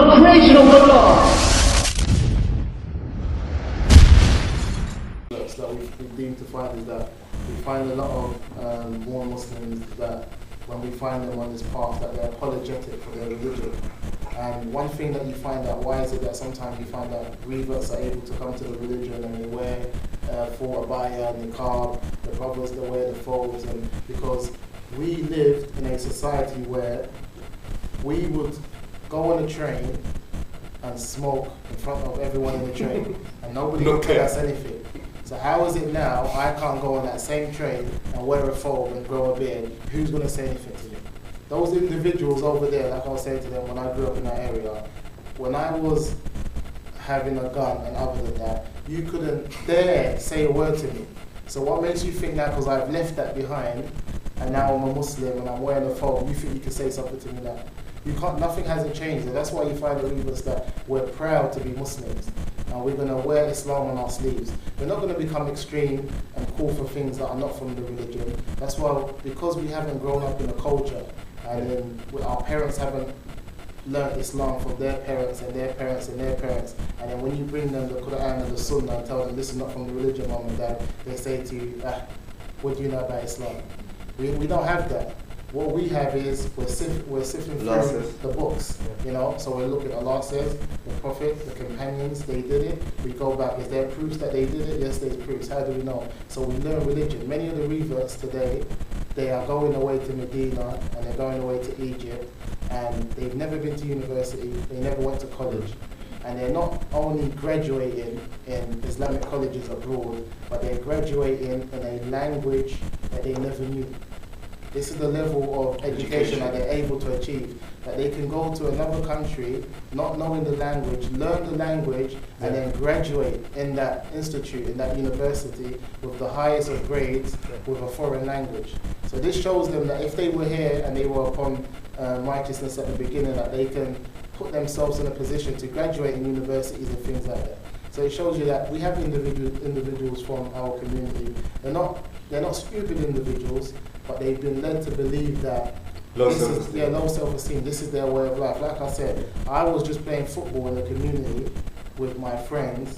the creation of Allah. That we deem to find is that we find a lot of more Muslims that when we find them on this path that they're apologetic for their religion. And one thing that you find out, why is it that sometimes you find that reverts are able to come to the religion and they wear for abaya and niqab, the brothers they wear the phobes, and because we lived in a society where we would go on a train and smoke in front of everyone in the train and nobody would tell us anything. So how is it now I can't go on that same train and wear a phobe and grow a beard? Who's going to say anything to me? Those individuals over there, like I was saying to them when I grew up in that area, when I was having a gun and other than that, you couldn't dare say a word to me. So what makes you think that because I've left that behind and now I'm a Muslim and I'm wearing a phobe, you think you can say something to me now? You can't, nothing hasn't changed. And that's why you find the reverse that we're proud to be Muslims. And we're going to wear Islam on our sleeves. We're not going to become extreme and call for things that are not from the religion. That's why, because we haven't grown up in a culture, and then our parents haven't learned Islam from their parents and their parents and their parents, and then when you bring them the Quran and the Sunnah and tell them this is not from the religion, mom and dad, they say to you, what do you know about Islam? We don't have that. What we have is we're sifting through the books, you know. So we look at Allah says, the Prophet, the companions, they did it. We go back. Is there proofs that they did it? Yes, there's proofs. How do we know? So we learn religion. Many of the reverts today, they are going away to Medina and they're going away to Egypt, and they've never been to university. They never went to college. And they're not only graduating in Islamic colleges abroad, but they're graduating in a language that they never knew. This is the level of education that they're able to achieve. That they can go to another country, not knowing the language, learn the language, and then graduate in that institute, in that university, with the highest of grades, with a foreign language. So this shows them that if they were here and they were upon righteousness at the beginning, that they can put themselves in a position to graduate in universities and things like that. So it shows you that we have individuals from our community. They're not stupid individuals, but they've been led to believe that low self-esteem, this is their way of life. Like I said, I was just playing football in the community with my friends,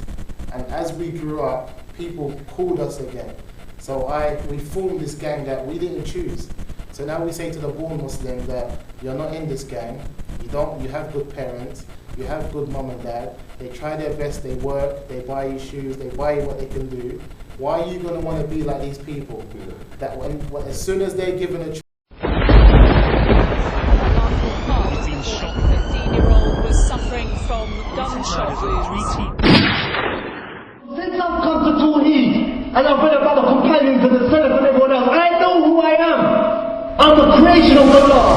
and as we grew up, people called us again. So we formed this gang that we didn't choose. So now we say to the born Muslim that you're not in this gang, you have good parents, you have good mom and dad, they try their best, they work, they buy you shoes, they buy you what they can do. Why are you going to want to be like these people? That as soon as they're given a choice. A 15-year-old was suffering from gunshot wounds. Since I've come to Tawheed and I've read about the companions and the Salaf and everyone else, I know who I am. I'm the creation of Allah.